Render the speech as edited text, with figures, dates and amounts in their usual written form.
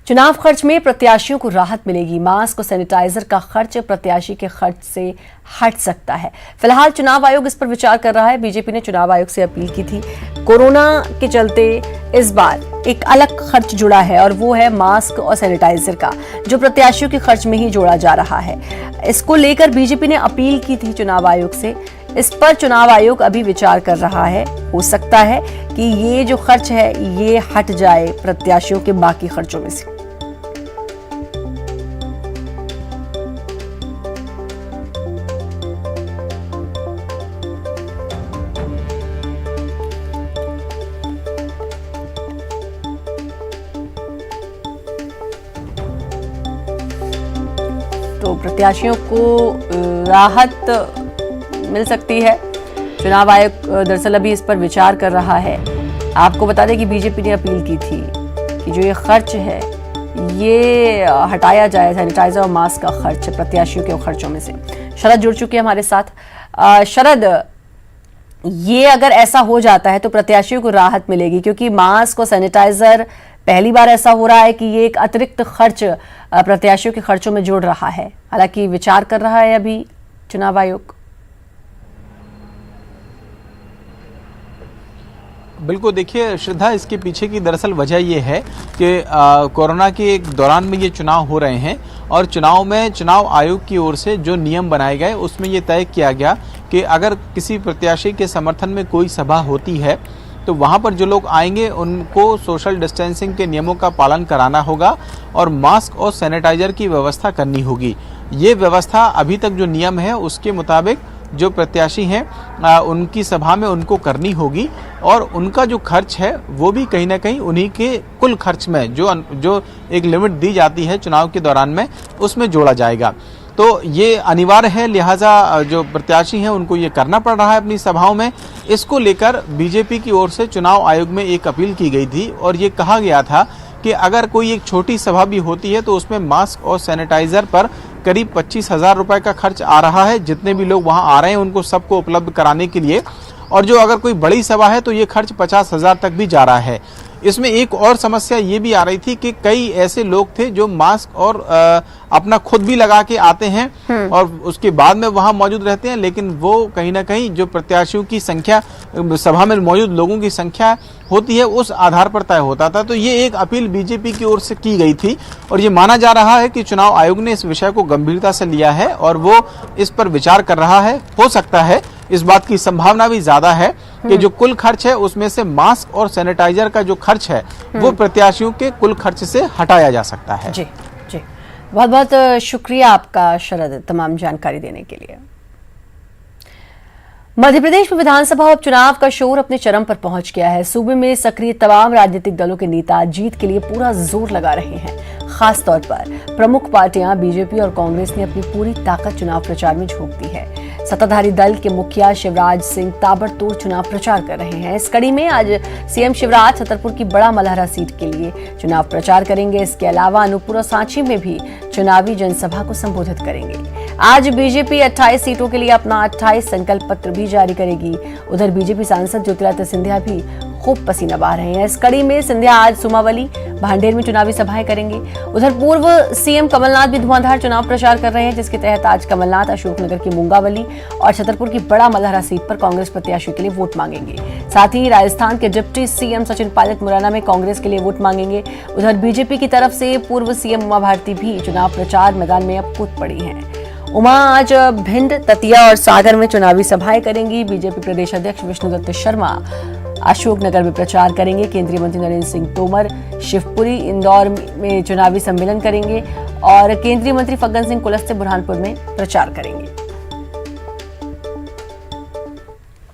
चुनाव खर्च में प्रत्याशियों को राहत मिलेगी। मास्क और सैनिटाइजर का खर्च प्रत्याशी के खर्च से हट सकता है। फिलहाल चुनाव आयोग इस पर विचार कर रहा है। बीजेपी ने चुनाव आयोग से अपील की थी। कोरोना के चलते इस बार एक अलग खर्च जुड़ा है और वो है मास्क और सैनिटाइजर का, जो प्रत्याशियों के खर्च में ही जोड़ा जा रहा है। इसको लेकर बीजेपी ने अपील की थी चुनाव आयोग से। इस पर चुनाव आयोग अभी विचार कर रहा है। हो सकता है कि ये जो खर्च है ये हट जाए प्रत्याशियों के बाकी खर्चों में से। तो प्रत्याशियों को राहत मिल सकती है। चुनाव आयोग दरअसल अभी इस पर विचार कर रहा है। आपको बता दें कि बीजेपी ने अपील की थी कि जो ये खर्च है ये हटाया जाए, सैनिटाइजर और मास्क का खर्च प्रत्याशियों के खर्चों में से। शरद जुड़ चुके हैं हमारे साथ। शरद, ये अगर ऐसा हो जाता है तो प्रत्याशियों को राहत मिलेगी, क्योंकि मास्क और सैनिटाइजर पहली बार ऐसा हो रहा है कि ये एक अतिरिक्त खर्च प्रत्याशियों के खर्चों में जोड़ रहा है। हालांकि विचार कर रहा है अभी चुनाव आयोग। बिल्कुल, देखिए श्रद्धा, इसके पीछे की दरअसल वजह ये है कि कोरोना के दौरान में ये चुनाव हो रहे हैं और चुनाव में चुनाव आयोग की ओर से जो नियम बनाए गए उसमें ये तय किया गया कि अगर किसी प्रत्याशी के समर्थन में कोई सभा होती है तो वहाँ पर जो लोग आएंगे उनको सोशल डिस्टेंसिंग के नियमों का पालन कराना होगा और मास्क और सैनिटाइजर की व्यवस्था करनी होगी। ये व्यवस्था अभी तक जो नियम है उसके मुताबिक जो प्रत्याशी हैं उनकी सभा में उनको करनी होगी और उनका जो खर्च है वो भी कहीं ना कहीं उन्हीं के कुल खर्च में जो एक लिमिट दी जाती है चुनाव के दौरान में उसमें जोड़ा जाएगा। तो ये अनिवार्य है, लिहाजा जो प्रत्याशी हैं उनको ये करना पड़ रहा है अपनी सभाओं में। इसको लेकर बीजेपी की ओर से चुनाव आयोग में एक अपील की गई थी और ये कहा गया था कि अगर कोई एक छोटी सभा भी होती है तो उसमें मास्क और सैनिटाइजर पर करीब 25,000 रुपए का खर्च आ रहा है। जितने भी लोग वहां आ रहे हैं उनको सबको उपलब्ध कराने के लिए, और जो अगर कोई बड़ी सभा है तो ये खर्च 50,000 तक भी जा रहा है। इसमें एक और समस्या ये भी आ रही थी कि कई ऐसे लोग थे जो मास्क और अपना खुद भी लगा के आते हैं और उसके बाद में वहां मौजूद रहते हैं, लेकिन वो कहीं ना कहीं जो प्रत्याशियों की संख्या, सभा में मौजूद लोगों की संख्या होती है उस आधार पर तय होता था। तो ये एक अपील बीजेपी की ओर से की गई थी और ये माना जा रहा है कि चुनाव आयोग ने इस विषय को गंभीरता से लिया है और वो इस पर विचार कर रहा है। हो सकता है, इस बात की संभावना भी ज्यादा है कि जो कुल खर्च है उसमें से मास्क और सैनिटाइजर का जो खर्च है वो प्रत्याशियों के कुल खर्च से हटाया जा सकता है। जी जी, बहुत बहुत शुक्रिया आपका शरद, तमाम जानकारी देने के लिए। मध्य प्रदेश में विधानसभा उपचुनाव का शोर अपने चरम पर पहुंच गया है। सूबे में सक्रिय तमाम राजनीतिक दलों के नेता जीत के लिए पूरा जोर लगा रहे हैं। खास तौर पर प्रमुख पार्टियां बीजेपी और कांग्रेस ने अपनी पूरी ताकत चुनाव प्रचार में झोंक दी है। सत्ताधारी दल के मुखिया शिवराज सिंह ताबड़तोड़ चुनाव प्रचार कर रहे हैं। इस कड़ी में आज सीएम शिवराज छतरपुर की बड़ा मलहरा सीट के लिए चुनाव प्रचार करेंगे। इसके अलावा अनूपपुर और सांची में भी चुनावी जनसभा को संबोधित करेंगे। आज बीजेपी 28 सीटों के लिए अपना 28 संकल्प पत्र भी जारी करेगी। उधर बीजेपी सांसद ज्योतिरादित्य सिंधिया भी खूब पसीना बहा रहे हैं। इस कड़ी में सिंधिया आज सुमावली, भांडेर में चुनावी सभाएं करेंगे। उधर पूर्व सीएम कमलनाथ भी धुआंधार चुनाव प्रचार कर रहे हैं, जिसके तहत आज कमलनाथ अशोकनगर की मुंगावली और छतरपुर की बड़ा मलहरा सीट पर कांग्रेस प्रत्याशी के लिए वोट मांगेंगे। साथ ही राजस्थान के डिप्टी सीएम सचिन पायलट मुरैना में कांग्रेस के लिए वोट मांगेंगे। उधर बीजेपी की तरफ से पूर्व सीएम उमा भारती भी चुनाव प्रचार मैदान में अब कूद पड़ी हैं। उमा आज भिंड, ततिया और सागर में चुनावी सभाएं करेंगी। बीजेपी प्रदेश अध्यक्ष विष्णुदत्त शर्मा अशोकनगर में प्रचार करेंगे। केंद्रीय मंत्री नरेंद्र सिंह तोमर शिवपुरी, इंदौर में चुनावी सम्मेलन करेंगे और केंद्रीय मंत्री फग्गन सिंह कुलस्ते बुरहानपुर में प्रचार करेंगे।